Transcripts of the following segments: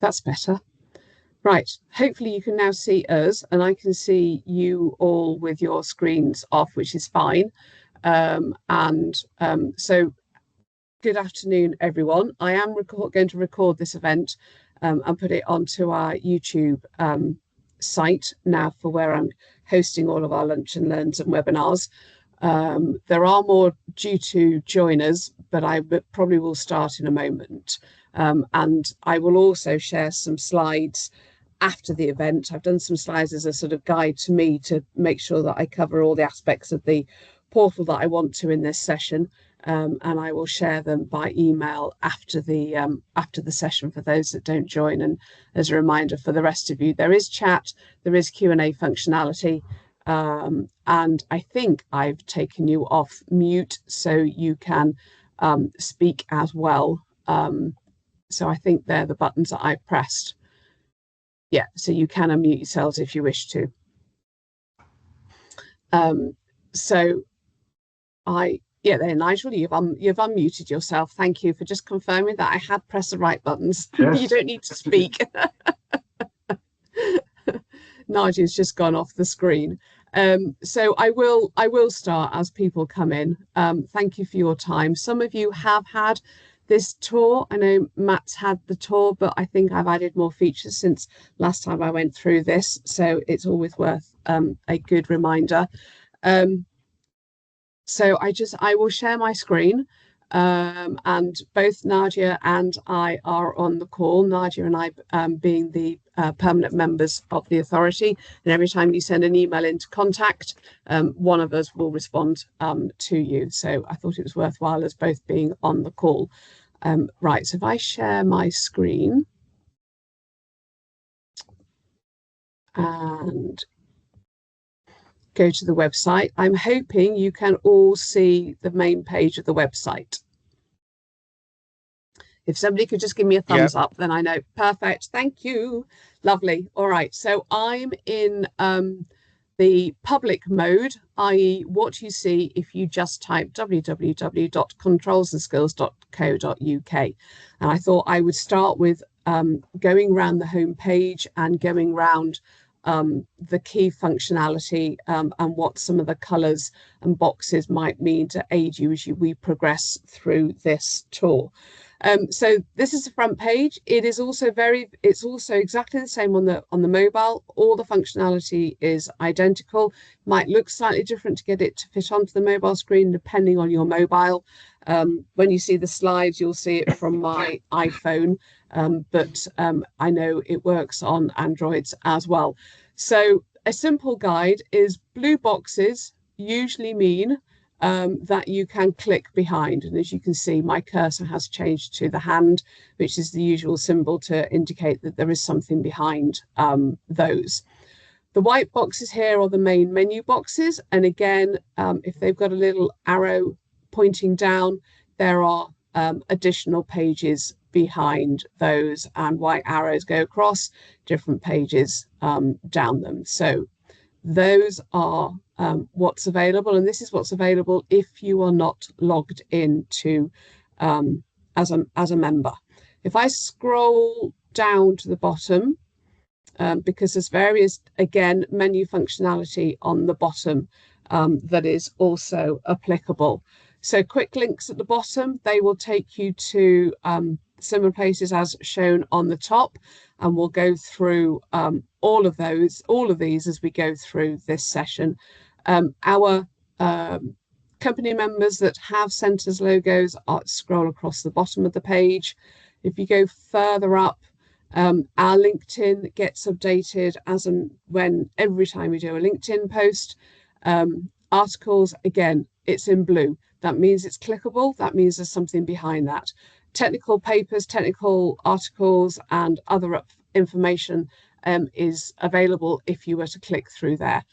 That's better. Right, hopefully you can now see us and I can see you all with your screens off, which is fine. So good afternoon, everyone. I am going to record this event and put it onto our YouTube site now for where I'm hosting all of our lunch and learns and webinars. There are more due to join us, but I probably will start in a moment. And I will also share some slides after the event. I've done some slides as a sort of guide to me to make sure that I cover all the aspects of the portal that I want to in this session. And I will share them by email after the session for those that don't join. And as a reminder for the rest of you, there is chat, there is Q&A functionality, and I think I've taken you off mute so you can speak as well. So I think they're the buttons that I've pressed. Yeah, so you can unmute yourselves if you wish to. Yeah, there, Nigel, you've unmuted yourself. Thank you for just confirming that I had pressed the right buttons. Yes. You don't need to speak. Nagia's just gone off the screen. So I will start as people come in. Thank you for your time. Some of you have had this tour. I know Matt's had the tour, but I think I've added more features since last time I went through this. So it's always worth a good reminder. So I will share my screen, and both Nadia and I are on the call. Nadia and I being the permanent members of the authority, and every time you send an email into contact, one of us will respond to you. So I thought it was worthwhile as both being on the call. Right, so if I share my screen and go to the website, I'm hoping you can all see the main page of the website. If somebody could just give me a thumbs up, then I know. Perfect. Thank you. Lovely. All right. So I'm in the public mode, i.e. what you see if you just type www.controlsandskills.co.uk. And I thought I would start with going around the home page and going around the key functionality and what some of the colours and boxes might mean to aid you as we progress through this tour. So this is the front page. It's also exactly the same on the mobile. All the functionality is identical. Might look slightly different to get it to fit onto the mobile screen depending on your mobile. When you see the slides, you'll see it from my iPhone, but I know it works on Androids as well. So a simple guide is blue boxes usually mean that you can click behind. And as you can see, my cursor has changed to the hand, which is the usual symbol to indicate that there is something behind those. The white boxes here are the main menu boxes. And again, if they've got a little arrow pointing down, there are additional pages behind those, and white arrows go across different pages down them. So those are what's available, and this is what's available if you are not logged in to as a member. If I scroll down to the bottom, because there's various, again, menu functionality on the bottom that is also applicable. So quick links at the bottom, they will take you to similar places as shown on the top, and we'll go through all of these as we go through this session. Our company members that have centres logos scroll across the bottom of the page. If you go further up, our LinkedIn gets updated as and when every time we do a LinkedIn post. Articles, again, it's in blue. That means it's clickable. That means there's something behind that. Technical papers, technical articles, and other information is available if you were to click through there.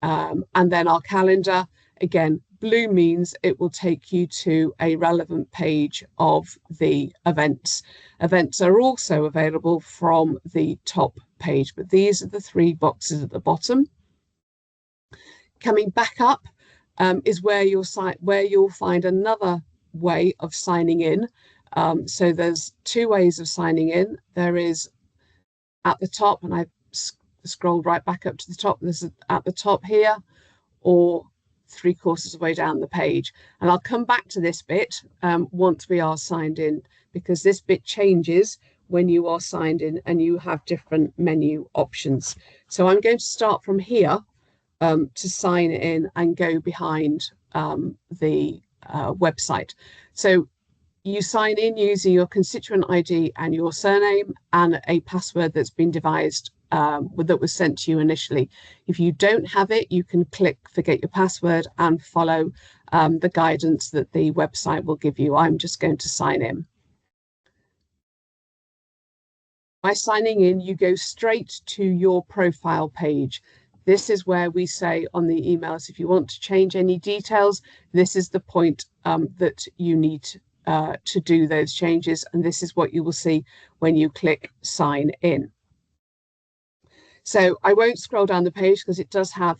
And then our calendar, again, blue means it will take you to a relevant page of the events. Events are also available from the top page, but these are the three boxes at the bottom. Coming back up is where you'll find another way of signing in. So there's two ways of signing in. There is at the top, and I scrolled right back up to the top. This is at the top here, or 3/4 of the way down the page. And I'll come back to this bit once we are signed in, because this bit changes when you are signed in and you have different menu options. So I'm going to start from here to sign in and go behind the website. So you sign in using your constituent ID and your surname and a password that's been devised that was sent to you initially. If you don't have it, you can click forget your password and follow the guidance that the website will give you. I'm just going to sign in. By signing in, you go straight to your profile page. This is where we say on the emails, if you want to change any details, this is the point that you need to do those changes. And this is what you will see when you click sign in. So I won't scroll down the page because it does have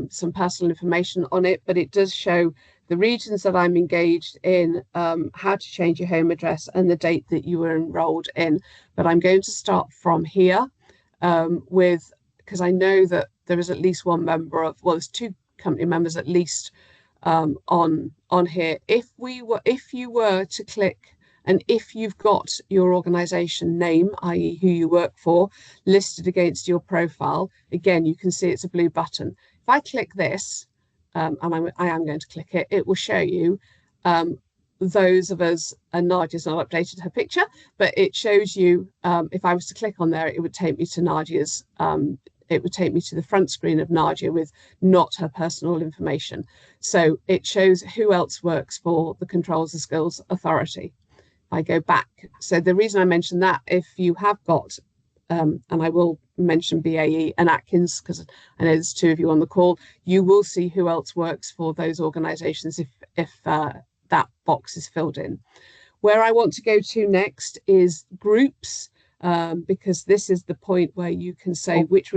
some personal information on it, but it does show the regions that I'm engaged in, how to change your home address and the date that you were enrolled in. But I'm going to start from here because I know that there is at least one member of, well, there's two company members at least on here. If you were to click, and if you've got your organization name, i.e. who you work for, listed against your profile, again, you can see it's a blue button. If I click this, and I am going to click it, it will show you those of us, and Nadia's not updated her picture, but it shows you, if I was to click on there, it would take me to Nadia's, it would take me to the front screen of Nadia with not her personal information. So it shows who else works for the Controls and Skills Authority. I go back. So the reason I mentioned that, if you have got, and I will mention BAE and Atkins, because I know there's two of you on the call, you will see who else works for those organisations if that box is filled in. Where I want to go to next is groups, because this is the point where you can say which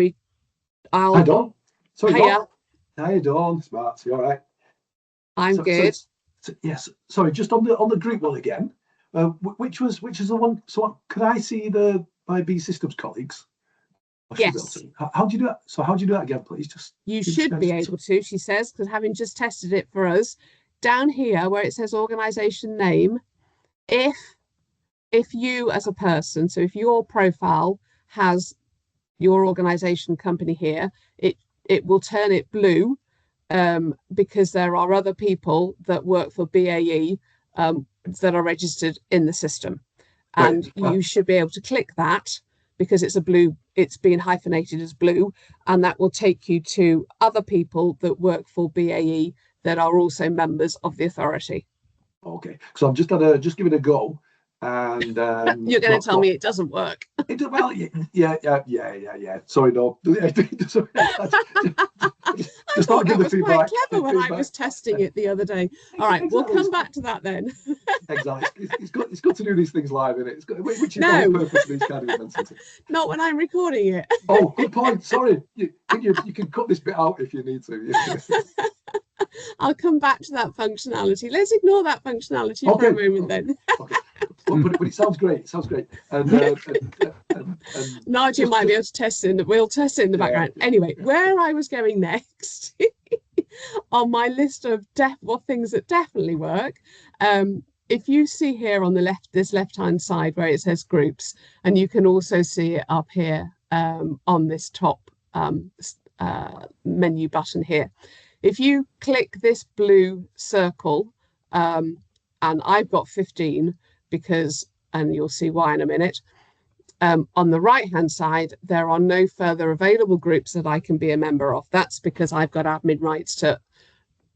Hi, Dawn. Sorry, Hiya. Dawn. How you doing, Smart? You all right? I'm good. Yes. Sorry, just on the group one again. Which is the one? So could I see my B Systems colleagues? Yes. How do you do that? So how do you do that again, please? You should be able to, she says, because having just tested it for us, down here where it says organisation name, if you as a person, so if your profile has your organisation company here, it will turn it blue because there are other people that work for BAE that are registered in the system. And you should be able to click that because it's a blue, it's been hyphenated as blue, and that will take you to other people that work for BAE that are also members of the authority. Okay, so I'm just giving it a go, and you're going to tell me it doesn't work. Well, yeah. Sorry, no. Just not give the feedback. Quite clever when I was testing it the other day. All right, exactly. We'll come back to that then. Exactly. It's good to do these things live, isn't it? Which is the whole purpose of these kind of events. Not when I'm recording it. Oh, good point. Sorry. You can cut this bit out if you need to. I'll come back to that functionality. Let's ignore that functionality for a moment then. Okay. But it sounds great. It sounds great. And Nadia might be able to test in. We'll test it in the background. Anyway, where I was going next on my list of things that definitely work. If you see here on the left, this left-hand side where it says groups, and you can also see it up here on this top menu button here. If you click this blue circle, and I've got 15 because, and you'll see why in a minute, on the right-hand side, there are no further available groups that I can be a member of. That's because I've got admin rights to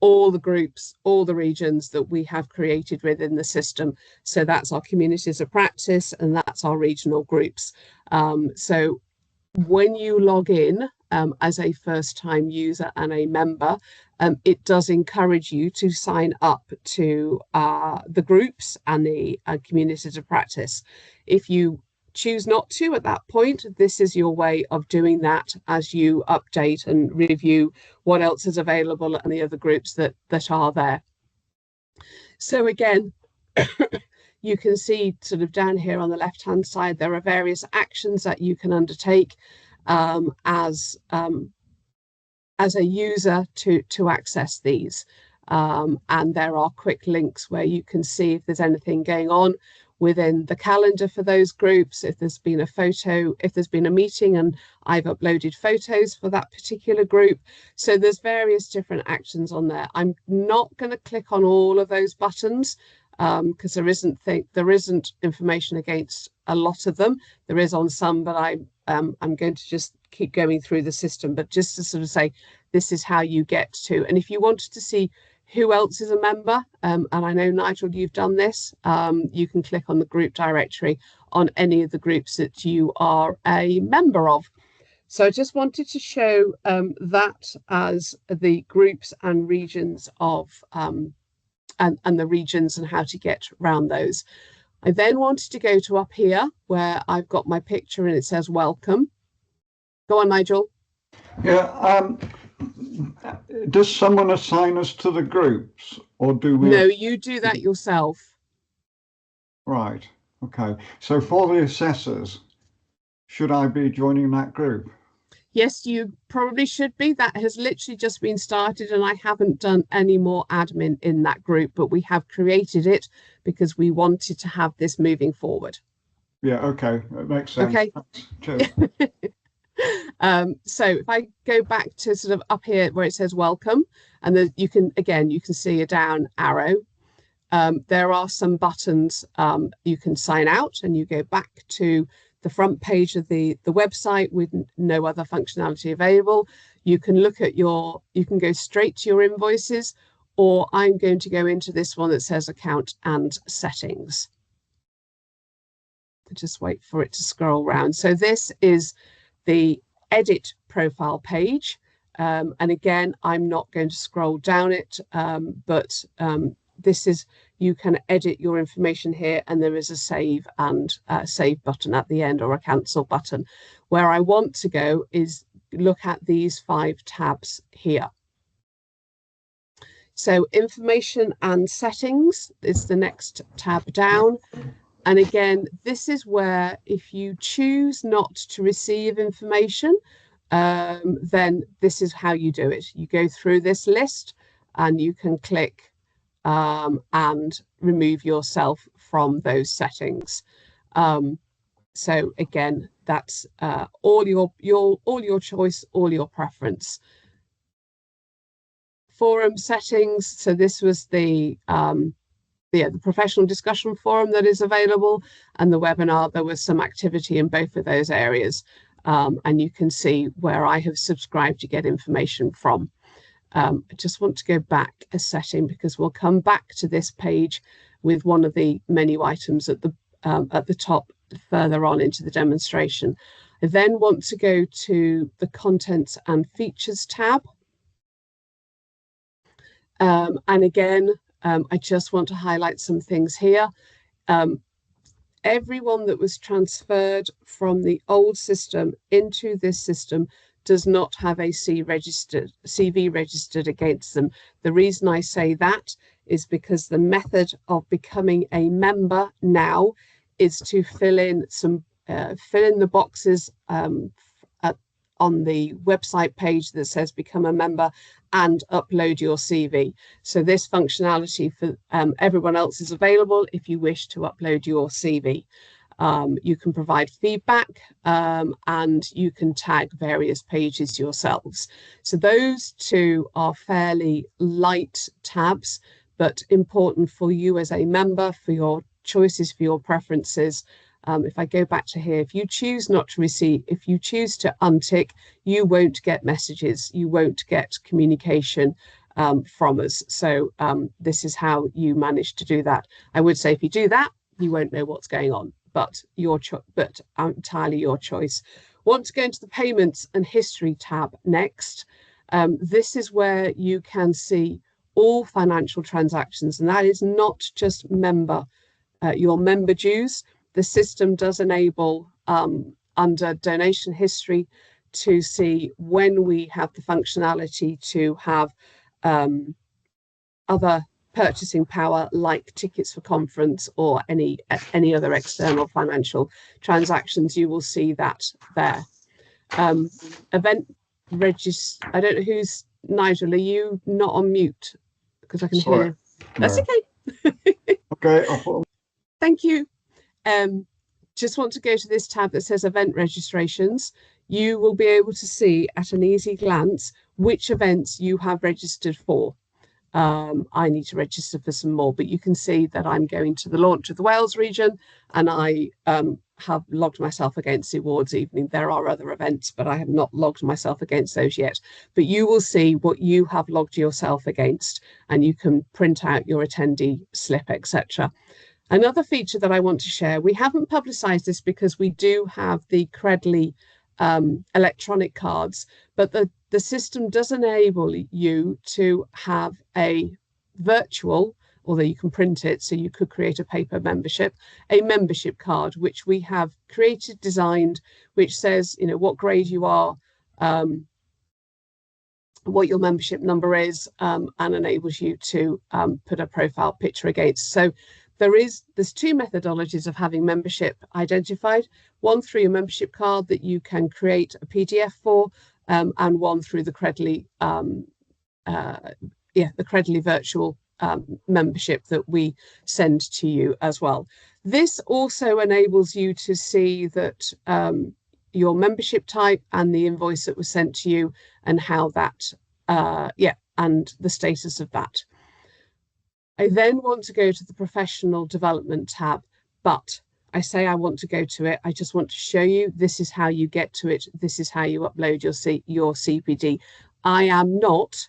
all the groups, all the regions that we have created within the system. So that's our communities of practice, and that's our regional groups. So when you log in as a first-time user and a member, it does encourage you to sign up to the groups and the communities of practice. If you choose not to at that point, this is your way of doing that as you update and review what else is available and the other groups that are there. So again, you can see sort of down here on the left hand side, there are various actions that you can undertake as a user to access these. And there are quick links where you can see if there's anything going on within the calendar for those groups, if there's been a photo, if there's been a meeting and I've uploaded photos for that particular group. So there's various different actions on there. I'm not going to click on all of those buttons because there isn't information against a lot of them. There is on some, but I'm going to just keep going through the system, but just to sort of say, this is how you get to. And if you wanted to see who else is a member, and I know, Nigel, you've done this, you can click on the group directory on any of the groups that you are a member of. So I just wanted to show that as the groups and regions of, and the regions and how to get around those. I then wanted to go to up here where I've got my picture and it says welcome. Go on, Nigel. Yeah. Does someone assign us to the groups, or do we? No, you do that yourself. Right. Okay. So for the assessors, should I be joining that group? Yes, you probably should be. That has literally just been started and I haven't done any more admin in that group, but we have created it because we wanted to have this moving forward. Yeah, okay. That makes sense. Okay. Cheers. So if I go back to sort of up here where it says welcome, and then you can see a down arrow. There are some buttons. You can sign out and you go back to the front page of the website with no other functionality available. You can look at you can go straight to your invoices, or I'm going to go into this one that says account and settings. Just wait for it to scroll around. So this is the edit profile page. And again, I'm not going to scroll down it, but this is, you can edit your information here, and there is a save and save button at the end, or a cancel button. Where I want to go is look at these 5 tabs here. So information and settings is the next tab down. And again, this is where if you choose not to receive information, then this is how you do it. You go through this list and you can click and remove yourself from those settings. So again, that's all your choice, all your preference. Forum settings. So this was the professional discussion forum that is available, and the webinar. There was some activity in both of those areas, and you can see where I have subscribed to get information from. I just want to go back a setting because we'll come back to this page with one of the menu items at the top further on into the demonstration. I then want to go to the contents and features tab. And again, I just want to highlight some things here. Everyone that was transferred from the old system into this system does not have a CV registered against them. The reason I say that is because the method of becoming a member now is to fill in the boxes on the website page that says become a member and upload your CV. So this functionality for everyone else is available if you wish to upload your CV. You can provide feedback and you can tag various pages yourselves. So those 2 are fairly light tabs, but important for you as a member, for your choices, for your preferences. If I go back to here, if you choose not to receive, if you choose to untick, you won't get messages, you won't get communication from us. So this is how you manage to do that. I would say if you do that, you won't know what's going on, but entirely your choice. Want to go into the payments and history tab next. This is where you can see all financial transactions, and that is not just your member dues. The system does enable under donation history to see when we have the functionality to have other purchasing power, like tickets for conference or any other external financial transactions, you will see that there. Event register. I don't know who's Nigel. Are you not on mute? Because I can hear you. That's okay. Okay, I'll put. Thank you. Just want to go to this tab that says event registrations. You will be able to see at an easy glance which events you have registered for. I need to register for some more, but you can see that I'm going to the launch of the Wales region, and I have logged myself against the awards evening. There are other events, but I have not logged myself against those yet. But you will see what you have logged yourself against, and you can print out your attendee slip, etc. Another feature that I want to share, we haven't publicised this because we do have the Credly electronic cards, but the system does enable you to have a virtual, although you can print it, so you could create a paper membership, a membership card, which we have created, designed, which says, you know, what grade you are, what your membership number is, and enables you to put a profile picture against. So there's two methodologies of having membership identified, one through your membership card that you can create a PDF for, and one through the Credly the Credly virtual membership that we send to you as well. This also enables you to see that your membership type and the invoice that was sent to you, and how that and the status of that. I then want to go to the professional development tab, but I say I want to go to it. I just want to show you this is how you get to it. This is how you upload your CPD. I am not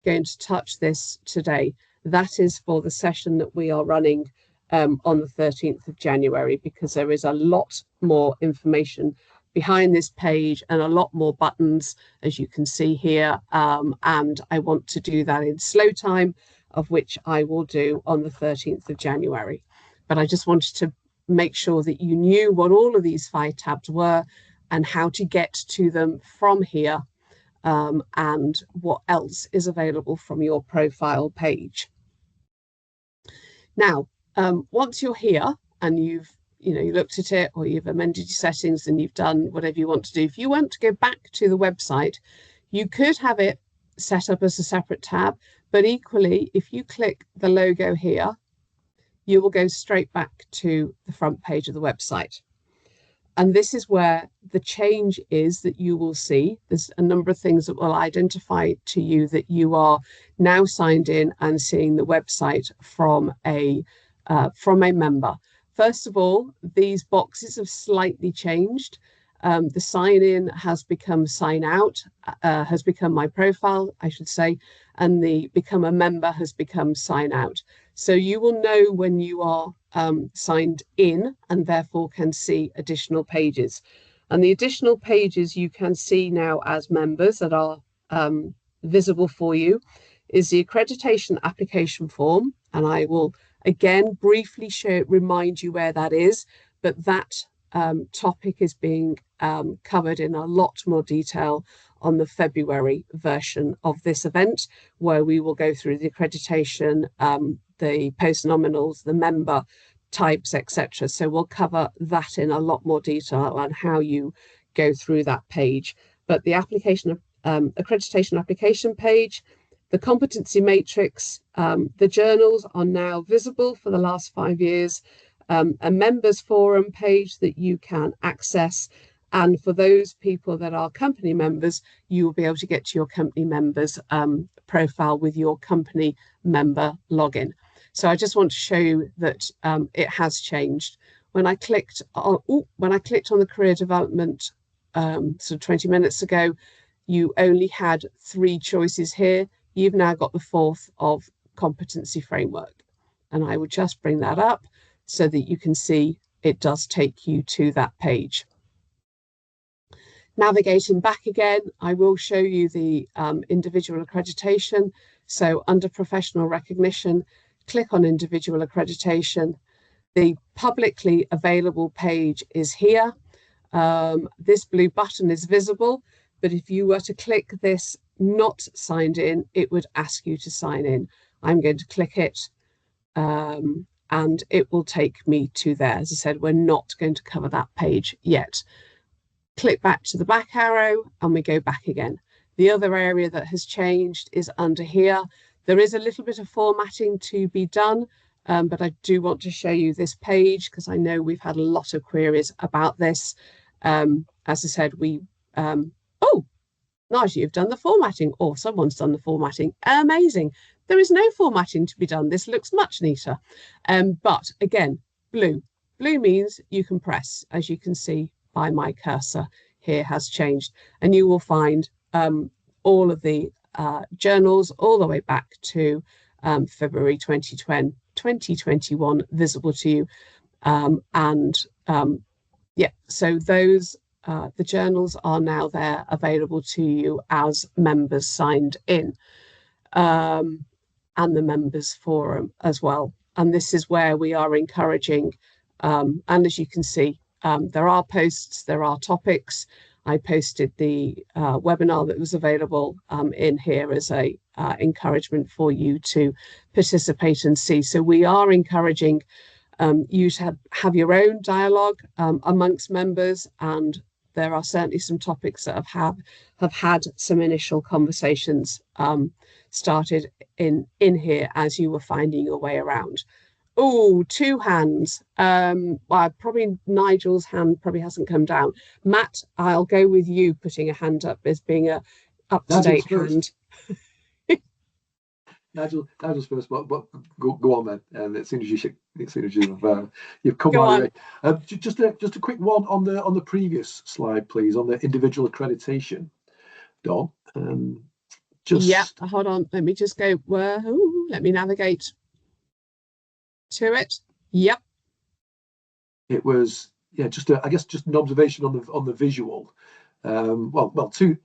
going to touch this today. That is for the session that we are running on the 13th of January, because there is a lot more information behind this page and a lot more buttons, as you can see here. And I want to do that in slow time, of which I will do on the 13th of January. But I just wanted to make sure that you knew what all of these 5 tabs were and how to get to them from here, and what else is available from your profile page. Now, once you're here and you looked at it, or you've amended your settings and you've done whatever you want to do, if you want to go back to the website, you could have it set up as a separate tab, but equally, if you click the logo here, you will go straight back to the front page of the website. And this is where the change is that you will see. There's a number of things that will identify to you that you are now signed in and seeing the website from a member. First of all, these boxes have slightly changed. The sign in has become sign out, has become my profile, I should say, and the become a member has become sign out. So you will know when you are signed in, and therefore can see additional pages. And the additional pages you can see now as members that are visible for you is the accreditation application form. And I will again briefly remind you where that is, but that topic is being covered in a lot more detail on the February version of this event, where we will go through the accreditation, the post nominals, the member types, etc. So we'll cover that in a lot more detail on how you go through that page. But the application accreditation application page, the competency matrix, the journals are now visible for the last 5 years, a members forum page that you can access. And for those people that are company members, you will be able to get to your company members profile with your company member login. So I just want to show you that it has changed. When I clicked on the career development sort of 20 minutes ago, you only had 3 choices here. You've now got the 4th of competency framework. And I will just bring that up so that you can see it does take you to that page. Navigating back again, I will show you the individual accreditation. So under professional recognition, click on individual accreditation. The publicly available page is here. This blue button is visible, but if you were to click this not signed in, it would ask you to sign in. I'm going to click it, and it will take me to there. As I said, we're not going to cover that page yet. Click back to the back arrow and we go back again. The other area that has changed is under here. There is a little bit of formatting to be done, but I do want to show you this page because I know we've had a lot of queries about this. As I said, oh, Nigel, you've done the formatting, or someone's done the formatting. Amazing. There is no formatting to be done. This looks much neater. But again, blue. Blue means you can press, as you can see by my cursor here has changed. And you will find all of the journals all the way back to February 2021 visible to you. Yeah, so those the journals are now there available to you as members signed in, and the members forum as well. And this is where we are encouraging, and as you can see, there are posts, there are topics. I posted the webinar that was available in here as a encouragement for you to participate and see. So we are encouraging you to have your own dialogue amongst members, and there are certainly some topics that have had some initial conversations started in here as you were finding your way around. Oh, two hands. Well, probably Nigel's hand probably hasn't come down. Matt, I'll go with you putting a hand up as being a up-to-date hand. Nigel's first, but go on then. And as soon as you've come my way. Just a quick one on the previous slide, please, on the individual accreditation. Dawn. Yeah, hold on. Let me just go. Let me navigate to it. Yep. It was just I guess just an observation on the visual. Two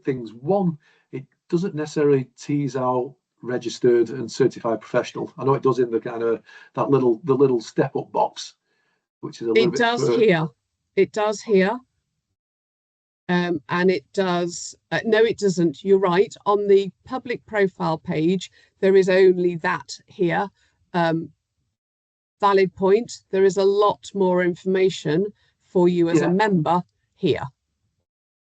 things. One, it doesn't necessarily tease out registered and certified professional. I know it does in the kind of the little step up box, which is a little bit. It does here. And it does. No, it doesn't. You're right. On the public profile page, there is only that here. Valid point. There is a lot more information for you as a member here.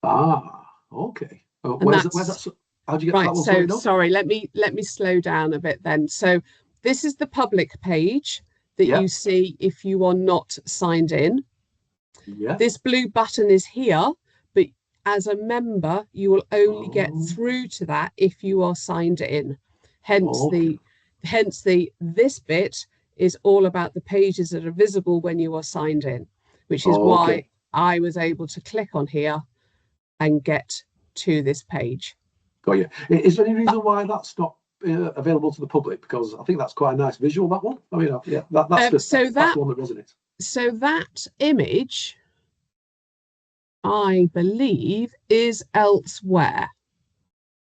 Okay. Where's that? How'd you get that one? So sorry, let me slow down a bit then. So this is the public page that you see if you are not signed in. Yeah. This blue button is here, but as a member, you will only get through to that if you are signed in. Hence this bit is all about the pages that are visible when you are signed in, which is why I was able to click on here and get to this page. Got you. Is there any reason why that's not available to the public? Because I think that's quite a nice visual, that one. I mean, that's the one that resonates. So that image, I believe, is elsewhere.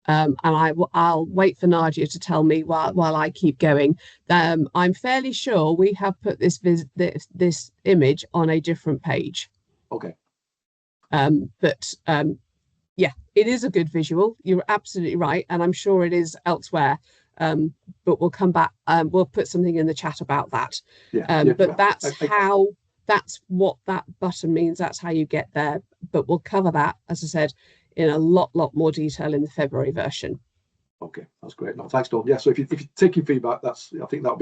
And I'll wait for Nadia to tell me while I keep going. I'm fairly sure we have put this image on a different page. Okay. Yeah, it is a good visual. You're absolutely right, and I'm sure it is elsewhere. But we'll come back. We'll put something in the chat about that. That's what that button means. That's how you get there. But we'll cover that, as I said, in a lot more detail in the February version. Okay, that's great. No, thanks, Dawn. Yeah, so if you take your feedback, I think that'd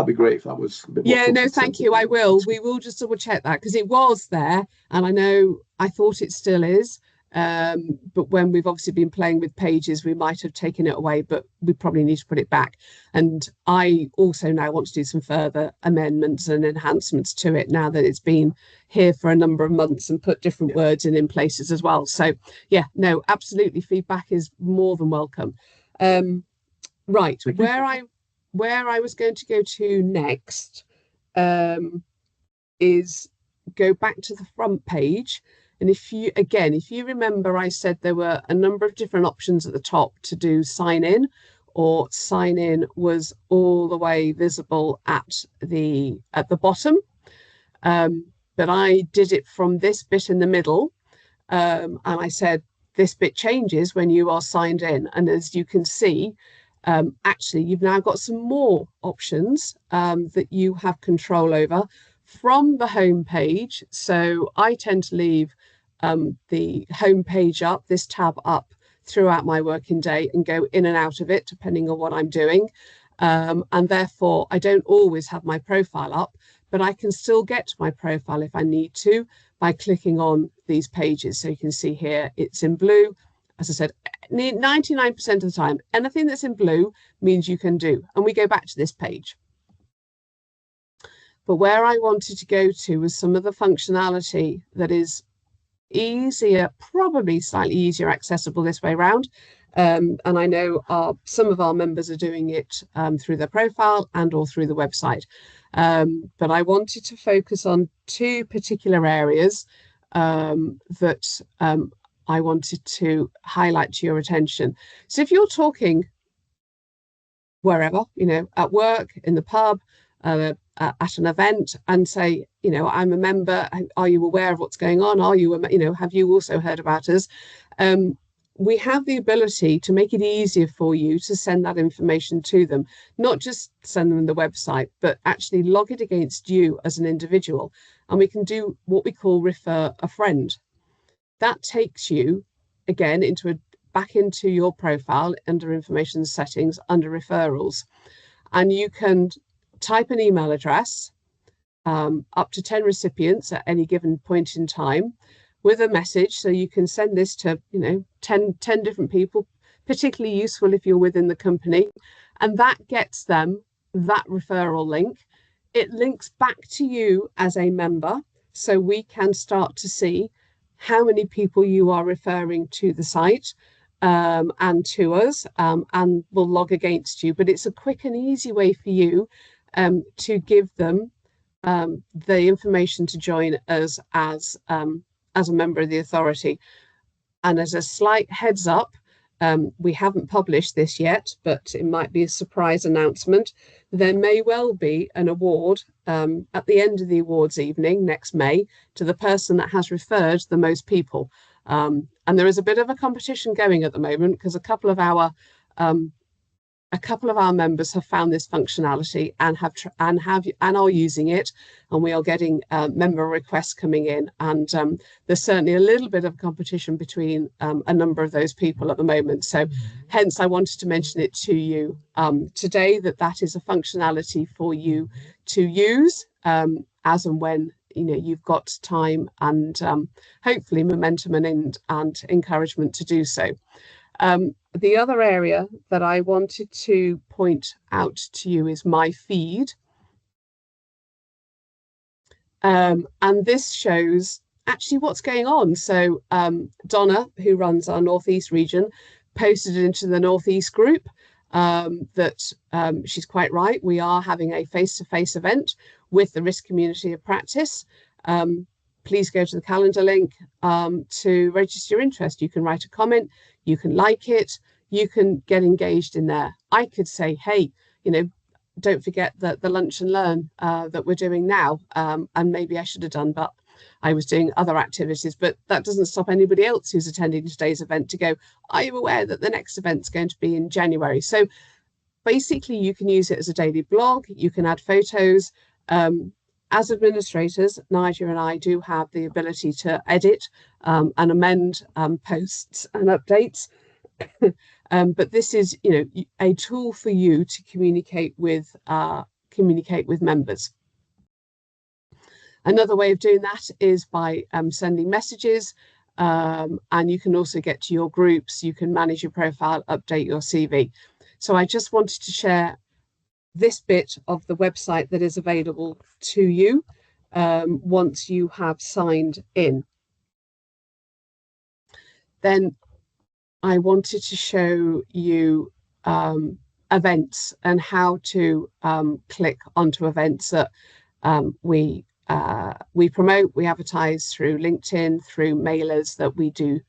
be great if that was a bit more. Yeah, no, thank you. I will. We will just double check that because it was there, and I thought it still is. But when we've obviously been playing with pages, we might have taken it away, but we probably need to put it back. And I also now want to do some further amendments and enhancements to it now that it's been here for a number of months and put different words in places as well. So yeah, no, absolutely, feedback is more than welcome. Right, where I was going to go to next is go back to the front page. And if you remember, I said there were a number of different options at the top to do sign in, or sign in was all the way visible at the bottom. But I did it from this bit in the middle. And I said, this bit changes when you are signed in. And as you can see, actually you've now got some more options that you have control over from the home page. So I tend to leave the home page up, this tab up throughout my working day, and go in and out of it depending on what I'm doing. And therefore I don't always have my profile up, but I can still get to my profile if I need to by clicking on these pages. So you can see here it's in blue. As I said, 99% of the time, anything that's in blue means you can do. And we go back to this page. But where I wanted to go to was some of the functionality that is easier, probably slightly easier accessible this way around. And I know some of our members are doing it through their profile and or through the website. But I wanted to focus on two particular areas that I wanted to highlight to your attention. So if you're talking wherever, at work, in the pub, at an event, and say, I'm a member, are you aware of what's going on? Are you, have you also heard about us? We have the ability to make it easier for you to send that information to them, not just send them the website, but actually log it against you as an individual. And we can do what we call refer a friend. That takes you again back into your profile under information settings, under referrals, and you can type an email address, up to 10 recipients at any given point in time, with a message. So you can send this to 10 different people, particularly useful if you're within the company, and that gets them that referral link. It links back to you as a member, so we can start to see how many people you are referring to the site and to us, and we'll log against you. But it's a quick and easy way for you to give them the information to join us as a member of the authority. And as a slight heads up, we haven't published this yet, but it might be a surprise announcement. There may well be an award at the end of the awards evening next May to the person that has referred the most people. And there is a bit of a competition going at the moment because a couple of our members have found this functionality and are using it, and we are getting member requests coming in, and there's certainly a little bit of competition between a number of those people at the moment. So hence I wanted to mention it to you today, that is a functionality for you to use as and when you've got time and hopefully momentum and encouragement to do so. The other area that I wanted to point out to you is my feed. And this shows actually what's going on. So Donna, who runs our Northeast region, posted it into the Northeast group that she's quite right. We are having a face-to-face event with the risk community of practice. Please go to the calendar link to register your interest. You can write a comment, you can like it, you can get engaged in there. I could say, hey, don't forget that the lunch and learn that we're doing now, and maybe I should have done, but I was doing other activities. But that doesn't stop anybody else who's attending today's event to go, are you aware that the next event's going to be in January? So basically you can use it as a daily blog, you can add photos. As administrators, Nigel and I do have the ability to edit and amend posts and updates. But this is, a tool for you to communicate with members. Another way of doing that is by sending messages, and you can also get to your groups. You can manage your profile, update your CV. So I just wanted to share this bit of the website that is available to you once you have signed in. Then I wanted to show you events and how to click onto events that we promote, we advertise through LinkedIn, through mailers that we do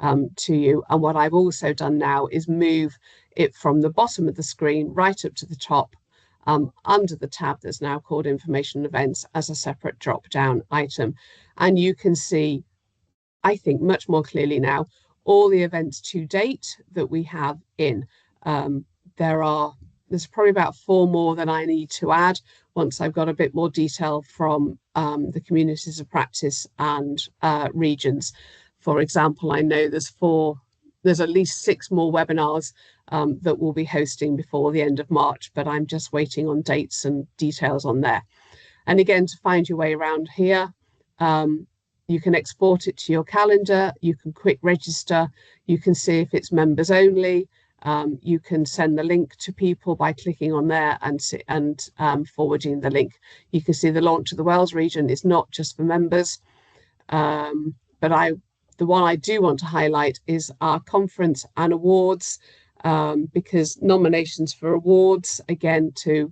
to you. And what I've also done now is move it from the bottom of the screen right up to the top under the tab that's now called Information Events as a separate drop-down item. And you can see, I think, much more clearly now, all the events to date that we have in. there's probably about 4 more that I need to add once I've got a bit more detail from the communities of practice and regions. For example, I know there's at least 6 more webinars that we'll be hosting before the end of March, but I'm just waiting on dates and details on there. And again, to find your way around here, you can export it to your calendar, you can quick register, you can see if it's members only, you can send the link to people by clicking on there and forwarding the link. You can see the launch of the Wales region is not just for members, but the one I do want to highlight is our conference and awards, because nominations for awards, again, to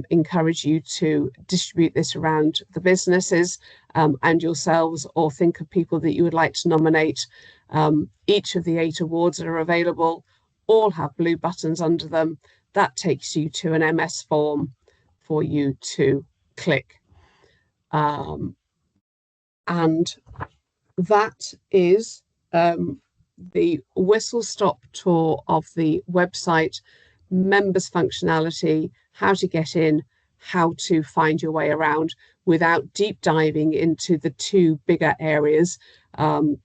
encourage you to distribute this around the businesses and yourselves, or think of people that you would like to nominate. Each of the 8 awards that are available all have blue buttons under them. That takes you to an MS form for you to click. And that is the whistle-stop tour of the website, members functionality, how to get in, how to find your way around, without deep diving into the 2 bigger areas,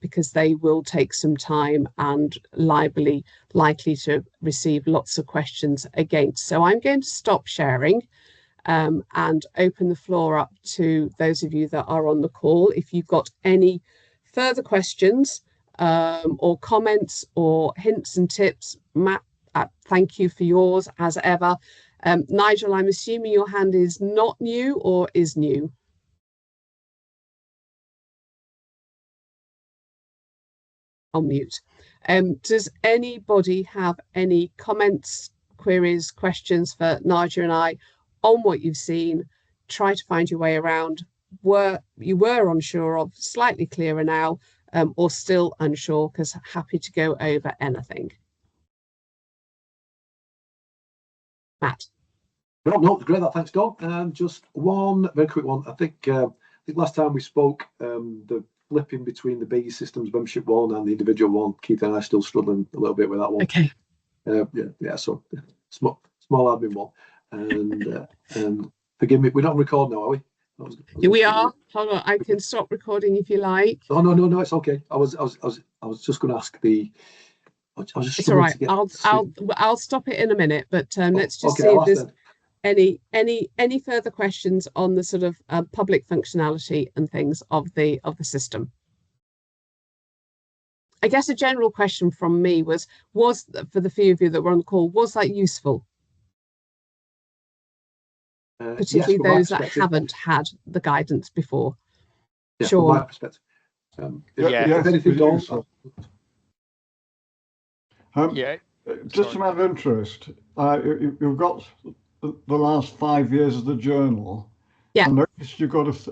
because they will take some time and likely to receive lots of questions against. So I'm going to stop sharing and open the floor up to those of you that are on the call. If you've got any further questions or comments or hints and tips, Matt, thank you for yours as ever. Nigel, I'm assuming your hand is not new or is new? On mute. Does anybody have any comments, queries, questions for Nigel and I on what you've seen? Try to find your way around. You were unsure of, slightly clearer now, or still unsure, because happy to go over anything. Matt. No, great. Thanks, Dawn. Just one very quick one. I think last time we spoke, the flipping between the base systems membership one and the individual one, Keith and I are still struggling a little bit with that one. Okay. So small admin one, and forgive me, we're not recording now, are we? We are. Hold on, I can stop recording if you like. Oh no, it's okay. I was just going to ask the. It's all right. I'll stop it in a minute, but let's just see if there's any further questions on the sort of public functionality and things of the system. I guess a general question from me was for the few of you that were on the call, was that useful? Particularly those that haven't had the guidance before. Yeah, Sean. from my perspective. If anything, Dawn. Just a matter of interest, you've got the last 5 years of the journal. Yeah. I noticed you've got